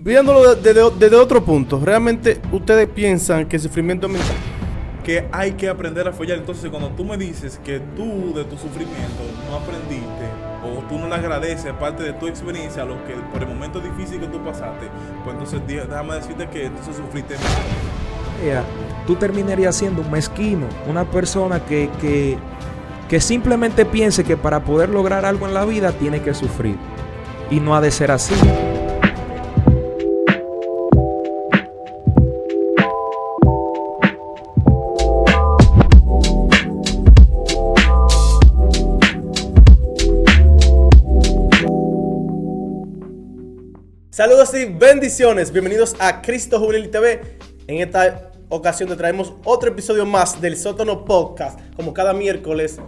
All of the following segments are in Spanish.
Viéndolo desde otro punto, ¿realmente ustedes piensan que el sufrimiento mental? Que hay que aprender a follar. Entonces, cuando tú me dices que tú de tu sufrimiento no aprendiste o tú no le agradeces parte de tu experiencia, lo que por el momento difícil que tú pasaste, pues entonces déjame decirte que entonces sufriste más. Tú terminarías siendo un mezquino, una persona que simplemente piense que para poder lograr algo en la vida tiene que sufrir. Y no ha de ser así. Saludos y bendiciones, bienvenidos a Cristo Juvenil TV. En esta ocasión te traemos otro episodio más del Sótano Podcast. Como cada miércoles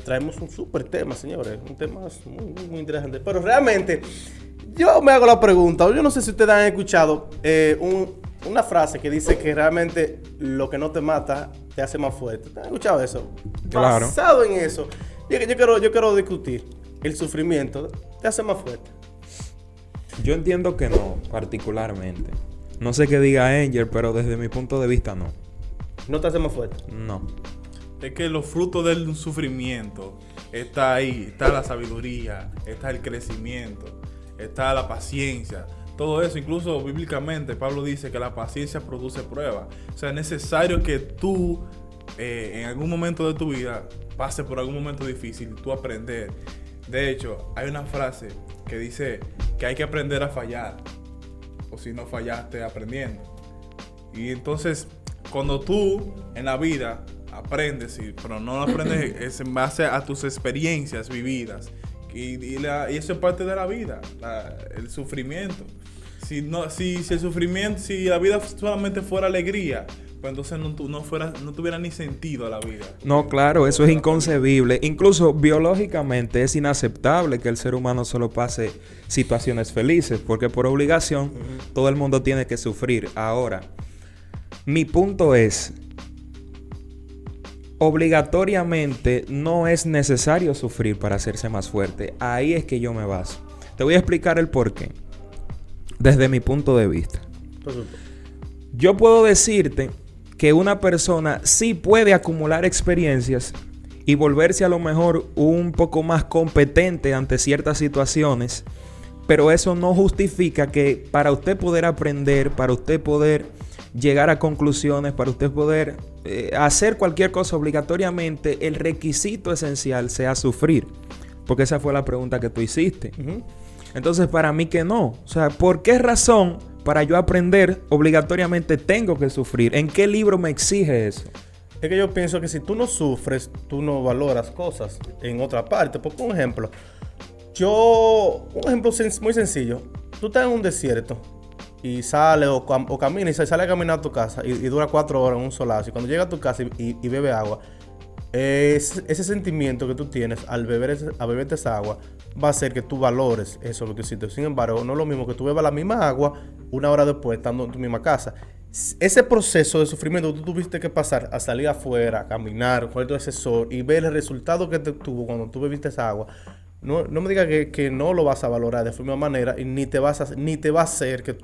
traemos un súper tema, señores, un tema muy interesante. Pero realmente yo me hago la pregunta, yo no sé si ustedes han escuchado una frase que dice que realmente lo que no te mata te hace más fuerte. ¿Han escuchado eso? Claro. Basado en eso, yo quiero discutir, el sufrimiento te hace más fuerte. Yo entiendo que no, particularmente. No sé qué diga Angel, pero desde mi punto de vista no. ¿No te hace más fuerte? No. Es que los frutos del sufrimiento está ahí, está la sabiduría, está el crecimiento, está la paciencia. Todo eso, incluso bíblicamente, Pablo dice que la paciencia produce prueba. O sea, es necesario que tú en algún momento de tu vida pases por algún momento difícil y tú aprender. De hecho, hay una frase que dice que hay que aprender a fallar, o si no fallaste aprendiendo. Y entonces, cuando tú en la vida aprendes, pero no aprendes es en base a tus experiencias vividas, y eso es parte de la vida, el sufrimiento. Si la vida solamente fuera alegría, pues entonces no tuviera ni sentido la vida. No, claro, eso es inconcebible. Incluso biológicamente es inaceptable que el ser humano solo pase situaciones felices, porque por obligación todo el mundo tiene que sufrir. Ahora, mi punto es, obligatoriamente no es necesario sufrir para hacerse más fuerte. Ahí es que yo me baso. Te voy a explicar el porqué, desde mi punto de vista. Yo puedo decirte que una persona sí puede acumular experiencias y volverse a lo mejor un poco más competente ante ciertas situaciones, pero eso no justifica que para usted poder aprender, para usted poder llegar a conclusiones, para usted poder hacer cualquier cosa obligatoriamente, el requisito esencial sea sufrir, porque esa fue la pregunta que tú hiciste. Entonces, para mí que no. O sea, ¿por qué razón para yo aprender obligatoriamente tengo que sufrir? ¿En qué libro me exige eso? Es que yo pienso que si tú no sufres, tú no valoras cosas en otra parte. Por ejemplo, un ejemplo muy sencillo. Tú estás en un desierto y sales o caminas y sales a caminar a tu casa y dura 4 horas en un solazo. Y cuando llegas a tu casa y bebes agua, ese sentimiento que tú tienes al beberte esa agua va a hacer que tú valores eso que tú hiciste. Sin embargo, no es lo mismo que tú bebas la misma agua una hora después estando en tu misma casa. Ese proceso de sufrimiento que tú tuviste que pasar a salir afuera, a caminar, coger todo ese sol y ver el resultado que te tuvo cuando tú bebiste esa agua, no me digas que no lo vas a valorar de la misma manera y ni te va a hacer que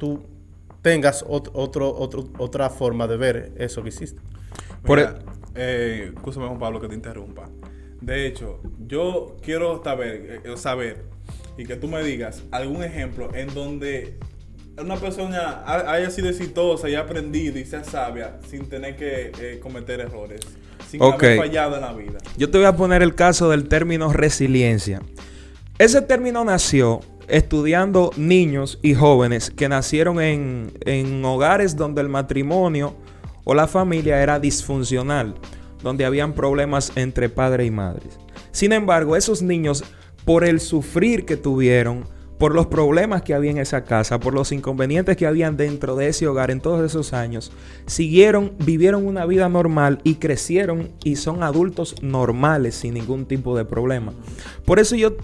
tengas otra forma de ver eso que hiciste. Mira, escúchame, Juan Pablo, que te interrumpa. De hecho, yo quiero saber y que tú me digas algún ejemplo en donde una persona haya sido exitosa y haya aprendido y sea sabia sin tener que cometer errores, sin haber fallado en la vida. Yo te voy a poner el caso del término resiliencia. Ese término nació estudiando niños y jóvenes que nacieron en hogares donde el matrimonio o la familia era disfuncional, donde habían problemas entre padre y madre. Sin embargo, esos niños, por el sufrir que tuvieron, por los problemas que había en esa casa, por los inconvenientes que habían dentro de ese hogar en todos esos años, vivieron una vida normal y crecieron y son adultos normales sin ningún tipo de problema. Por eso yo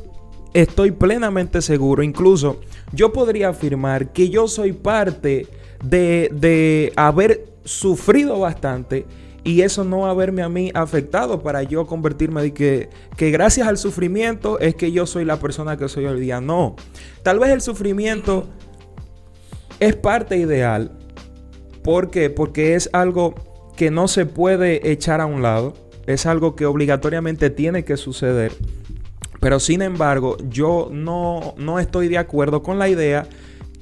estoy plenamente seguro, incluso yo podría afirmar que yo soy parte de haber sufrido bastante y eso no haberme a mí afectado para yo convertirme de que gracias al sufrimiento es que yo soy la persona que soy hoy día. No, tal vez el sufrimiento es parte ideal. ¿Por qué? Porque es algo que no se puede echar a un lado. Es algo que obligatoriamente tiene que suceder. Pero sin embargo, yo no estoy de acuerdo con la idea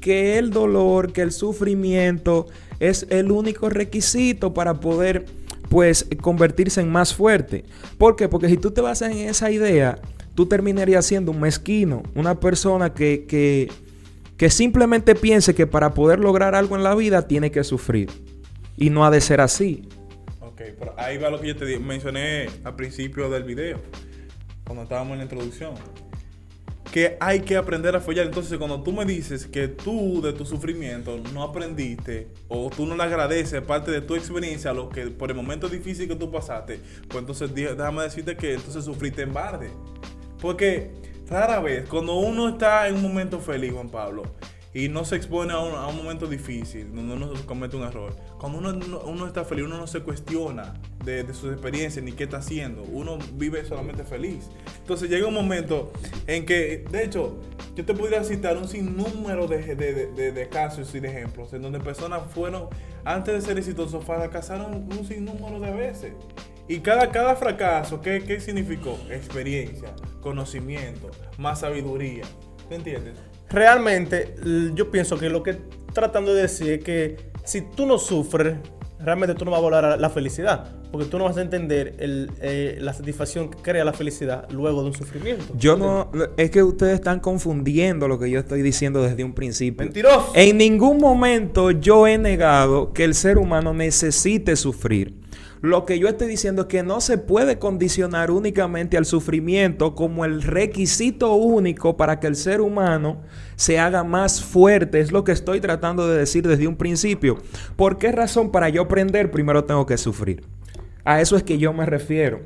que el dolor, que el sufrimiento es el único requisito para poder, pues, convertirse en más fuerte. ¿Por qué? Porque si tú te basas en esa idea, tú terminarías siendo un mezquino, una persona que simplemente piense que para poder lograr algo en la vida tiene que sufrir. Y no ha de ser así. Ok, pero ahí va lo que yo te mencioné al principio del video, cuando estábamos en la introducción. Que hay que aprender a follar. Entonces, cuando tú me dices que tú de tu sufrimiento no aprendiste o tú no le agradeces parte de tu experiencia, lo que por el momento difícil que tú pasaste, pues entonces déjame decirte que entonces sufriste en balde. Porque rara vez, cuando uno está en un momento feliz, Juan Pablo, y no se expone a un momento difícil, donde uno comete un error, cuando uno está feliz, uno no se cuestiona de sus experiencias ni qué está haciendo. Uno vive solamente feliz. Entonces llega un momento en que, de hecho, yo te podría citar un sinnúmero de casos y de ejemplos en donde personas fueron, antes de ser exitosos, fracasaron un sinnúmero de veces. Y cada fracaso, ¿qué significó? Experiencia, conocimiento, más sabiduría. ¿Te entiendes? Realmente, yo pienso que lo que tratando de decir es que si tú no sufres, realmente tú no vas a valorar la felicidad. Porque tú no vas a entender la satisfacción que crea la felicidad luego de un sufrimiento. Es que ustedes están confundiendo lo que yo estoy diciendo desde un principio. ¡Mentiroso! En ningún momento yo he negado que el ser humano necesite sufrir. Lo que yo estoy diciendo es que no se puede condicionar únicamente al sufrimiento como el requisito único para que el ser humano se haga más fuerte. Es lo que estoy tratando de decir desde un principio. ¿Por qué razón? Para yo aprender, primero tengo que sufrir. A eso es que yo me refiero.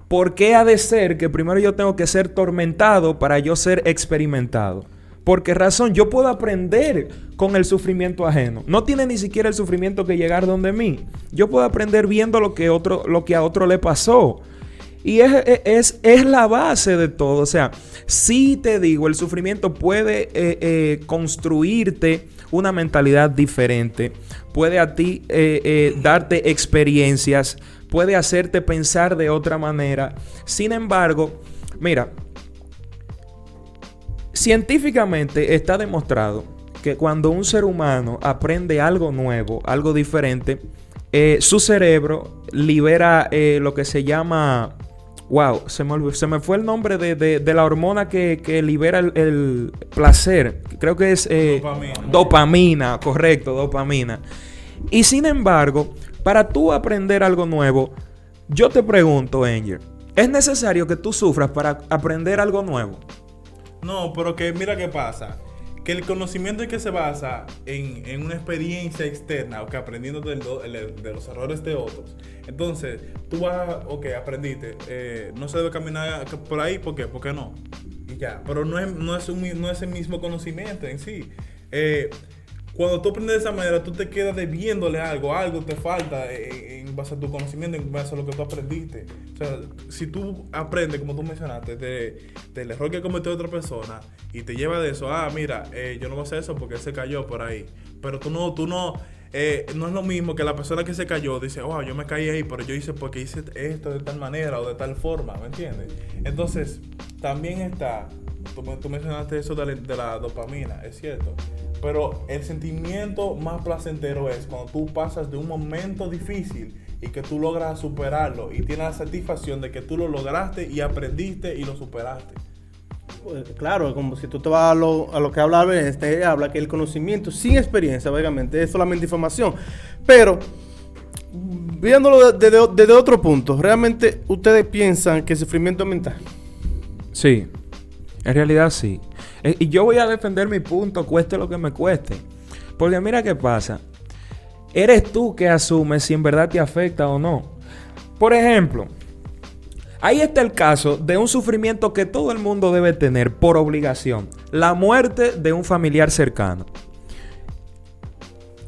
¿Por qué ha de ser que primero yo tengo que ser tormentado para yo ser experimentado? ¿Por qué razón? Yo puedo aprender con el sufrimiento ajeno. No tiene ni siquiera el sufrimiento que llegar donde mí. Yo puedo aprender viendo lo que a otro le pasó. Y es la base de todo. O sea, sí te digo, el sufrimiento puede construirte una mentalidad diferente. Puede a ti darte experiencias. Puede hacerte pensar de otra manera. Sin embargo, mira, científicamente está demostrado que cuando un ser humano aprende algo nuevo, algo diferente, su cerebro libera lo que se llama... Wow, se me fue el nombre de la hormona que libera el placer. Creo que es... Dopamina, correcto, dopamina. Y sin embargo, para tú aprender algo nuevo, yo te pregunto, Angel, ¿es necesario que tú sufras para aprender algo nuevo? No, pero que mira qué pasa. Que el conocimiento es que se basa en una experiencia externa, o que aprendiendo de los errores de otros. Entonces, tú vas, aprendiste, no se debe caminar por ahí, ¿por qué? ¿Por qué no? Y ya, pero no es el mismo conocimiento en sí. Cuando tú aprendes de esa manera, tú te quedas debiéndole algo te falta en base a tu conocimiento, en base a lo que tú aprendiste. O sea, si tú aprendes, como tú mencionaste, del error que cometió otra persona y te lleva de eso, mira, yo no voy a hacer eso porque él se cayó por ahí. Pero no es lo mismo que la persona que se cayó dice, yo me caí ahí, pero yo hice porque hice esto de tal manera o de tal forma, ¿me entiendes? Entonces, también está, tú mencionaste eso de la dopamina, es cierto. Pero el sentimiento más placentero es cuando tú pasas de un momento difícil y que tú logras superarlo y tienes la satisfacción de que tú lo lograste y aprendiste y lo superaste. Pues, claro, como si tú te vas a lo que habla habla que el conocimiento sin experiencia, obviamente, es solamente información. Pero, viéndolo desde otro punto, ¿realmente ustedes piensan que el sufrimiento es mental? Sí, en realidad sí. Y yo voy a defender mi punto, cueste lo que me cueste. Porque mira qué pasa. Eres tú que asumes si en verdad te afecta o no. Por ejemplo, ahí está el caso de un sufrimiento que todo el mundo debe tener por obligación. La muerte de un familiar cercano.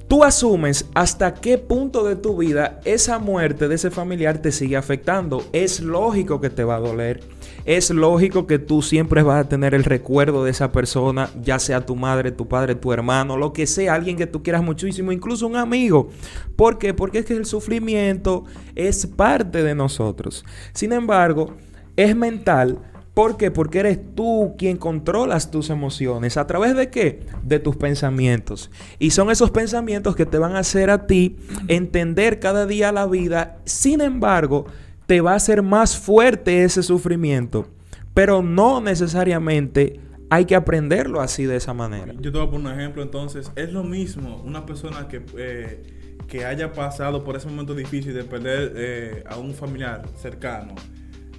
Tú asumes hasta qué punto de tu vida esa muerte de ese familiar te sigue afectando. Es lógico que te va a doler. es lógico que tú siempre vas a tener el recuerdo de esa persona, ya sea tu madre, tu padre, tu hermano, lo que sea, alguien que tú quieras muchísimo, incluso un amigo. ¿Por qué? Porque es que el sufrimiento es parte de nosotros. Sin embargo, es mental. ¿Por qué? Porque eres tú quien controlas tus emociones. ¿A través de qué? De tus pensamientos. Y son esos pensamientos que te van a hacer a ti entender cada día la vida. Sin embargo, te va a hacer más fuerte ese sufrimiento. Pero no necesariamente hay que aprenderlo así de esa manera. Yo te voy a poner un ejemplo entonces. Es lo mismo una persona que haya pasado por ese momento difícil de perder a un familiar cercano.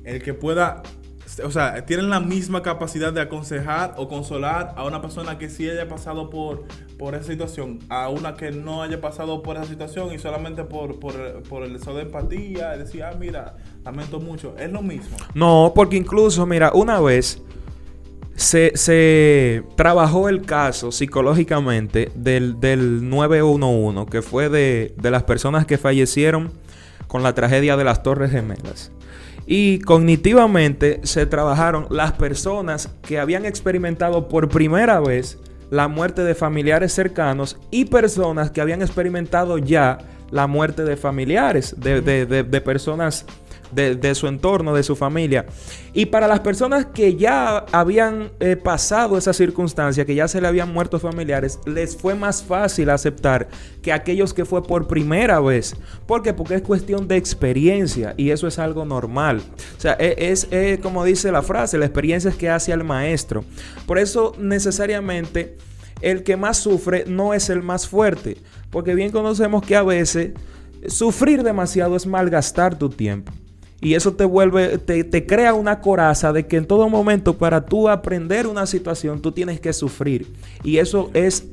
El que pueda... O sea, tienen la misma capacidad de aconsejar o consolar a una persona que sí haya pasado por esa situación, a una que no haya pasado por esa situación y solamente por el deseo de empatía, decir, mira, lamento mucho. Es lo mismo. No, porque incluso, mira, una vez se trabajó el caso psicológicamente del 911, que fue de las personas que fallecieron con la tragedia de las Torres Gemelas. Y cognitivamente se trabajaron las personas que habían experimentado por primera vez la muerte de familiares cercanos y personas que habían experimentado ya la muerte de familiares, de personas de su entorno, de su familia. Y para las personas que ya habían pasado esa circunstancia, que ya se le habían muerto familiares, les fue más fácil aceptar que aquellos que fue por primera vez. ¿Por qué? Porque es cuestión de experiencia y eso es algo normal. O sea, es como dice la frase, la experiencia es que hace al maestro. Por eso necesariamente el que más sufre no es el más fuerte, porque bien conocemos que a veces sufrir demasiado es malgastar tu tiempo. Y eso te crea una coraza de que en todo momento para tú aprender una situación tú tienes que sufrir. Y eso es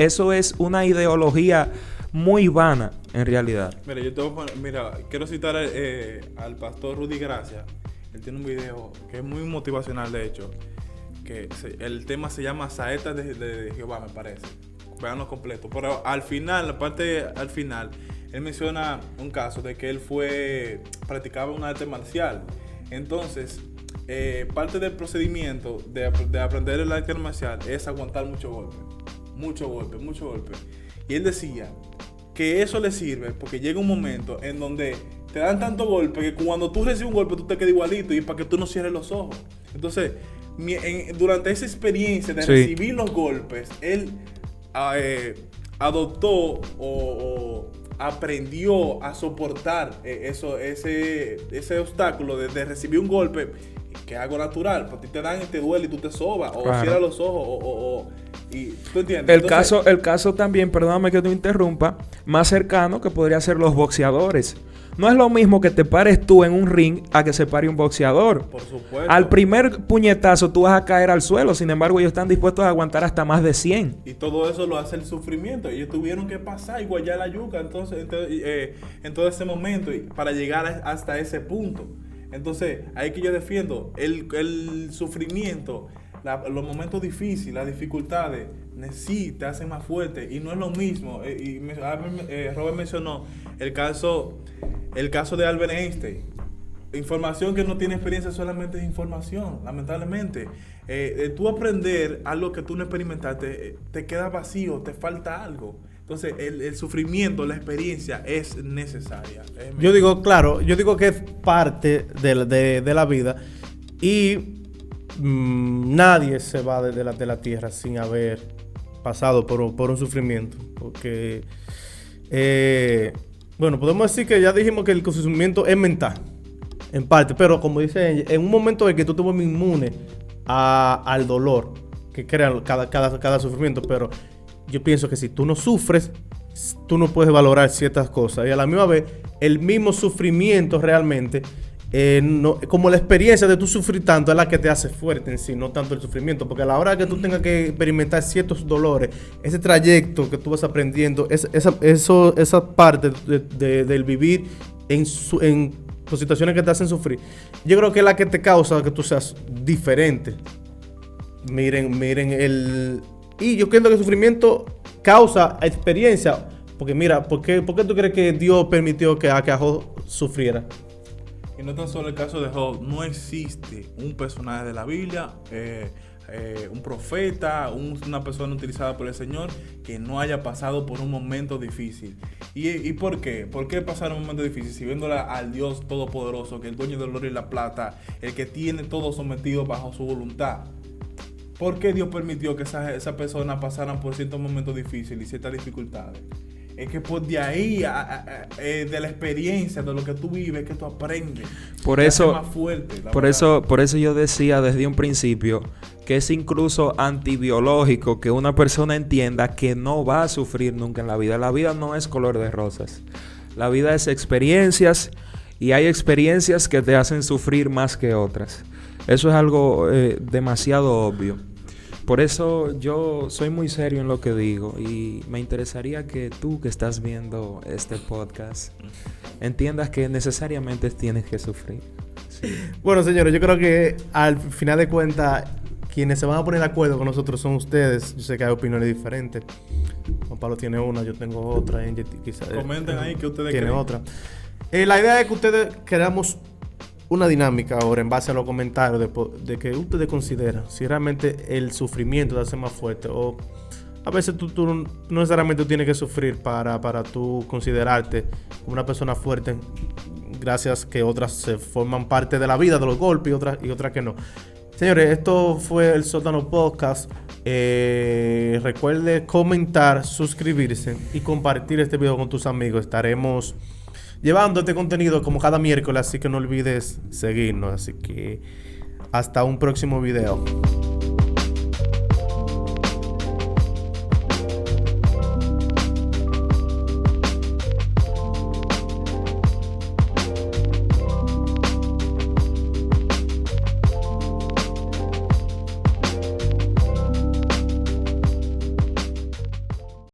una ideología muy vana en realidad. Mira, quiero citar al pastor Rudy Gracia. Él tiene un video que es muy motivacional, de hecho. El tema se llama Saetas de Jehová, me parece. Veanlo completo. Pero al final, él menciona un caso de que él practicaba un arte marcial. Entonces, parte del procedimiento de aprender el arte marcial es aguantar mucho golpe. Y él decía que eso le sirve porque llega un momento en donde te dan tanto golpe que cuando tú recibes un golpe tú te quedas igualito y para que tú no cierres los ojos. Entonces, durante esa experiencia de recibir los golpes, él adoptó o aprendió a soportar ese obstáculo de recibir un golpe, que es algo natural. Para ti te dan y te duele y tú te sobas, o cierras los ojos, y ¿tú entiendes? El caso también, perdóname que te interrumpa, más cercano que podría ser los boxeadores. No es lo mismo que te pares tú en un ring a que se pare un boxeador. Por supuesto. Al primer puñetazo tú vas a caer al suelo. Sin embargo, ellos están dispuestos a aguantar hasta más de 100. Y todo eso lo hace el sufrimiento. Ellos tuvieron que pasar y guayar la yuca en todo ese momento para llegar hasta ese punto. Entonces, ahí que yo defiendo el sufrimiento, los momentos difíciles, las dificultades, sí te hacen más fuerte. Y no es lo mismo. Robert mencionó el caso de Albert Einstein. Información que no tiene experiencia solamente es información, lamentablemente. Tú aprender algo que tú no experimentaste, te queda vacío, te falta algo. Entonces, el sufrimiento, la experiencia es necesaria. Yo digo que es parte de la vida y nadie se va de la tierra sin haber pasado por un sufrimiento. Porque, bueno, podemos decir que ya dijimos que el sufrimiento es mental, en parte, pero como dice ella, en un momento en que tú te vuelves inmune al dolor que crea cada sufrimiento, pero yo pienso que si tú no sufres, tú no puedes valorar ciertas cosas. Y a la misma vez, el mismo sufrimiento realmente, como la experiencia de tú sufrir tanto es la que te hace fuerte en sí, no tanto el sufrimiento. Porque a la hora que tú tengas que experimentar ciertos dolores, ese trayecto que tú vas aprendiendo, esa parte del vivir en situaciones que te hacen sufrir, yo creo que es la que te causa que tú seas diferente. Y yo creo que el sufrimiento causa experiencia. Porque mira, ¿por qué tú crees que Dios permitió que Acajó sufriera? Y no tan solo el caso de Job, no existe un personaje de la Biblia, un profeta, una persona utilizada por el Señor que no haya pasado por un momento difícil. ¿Y por qué? ¿Por qué pasar un momento difícil? Si viéndola al Dios Todopoderoso, que es el dueño del oro y la plata, el que tiene todo sometido bajo su voluntad. ¿Por qué Dios permitió que esa persona pasaran por ciertos momentos difíciles y ciertas dificultades? Es que por de ahí, de la experiencia, de lo que tú vives, que tú aprendes. Por te eso, hace más fuerte, por eso yo decía desde un principio que es incluso antibiológico que una persona entienda que no va a sufrir nunca en la vida. La vida no es color de rosas. La vida es experiencias y hay experiencias que te hacen sufrir más que otras. Eso es algo demasiado obvio. Por eso yo soy muy serio en lo que digo y me interesaría que tú que estás viendo este podcast entiendas que necesariamente tienes que sufrir. Sí. Bueno, señores, yo creo que al final de cuentas quienes se van a poner de acuerdo con nosotros son ustedes. Yo sé que hay opiniones diferentes. Juan Pablo tiene una, yo tengo otra. Quizás comenten ahí que ustedes tiene creen. otra. La idea es que ustedes creamos una dinámica ahora en base a los comentarios de que ustedes consideran si realmente el sufrimiento te hace más fuerte o a veces tú no necesariamente tienes que sufrir para tú considerarte como una persona fuerte, gracias que otras se forman parte de la vida, de los golpes y otras que no. Señores, esto fue el Sótano Podcast. Recuerde comentar, suscribirse y compartir este video con tus amigos. Estaremos llevando este contenido como cada miércoles, así que no olvides seguirnos. Así que hasta un próximo video.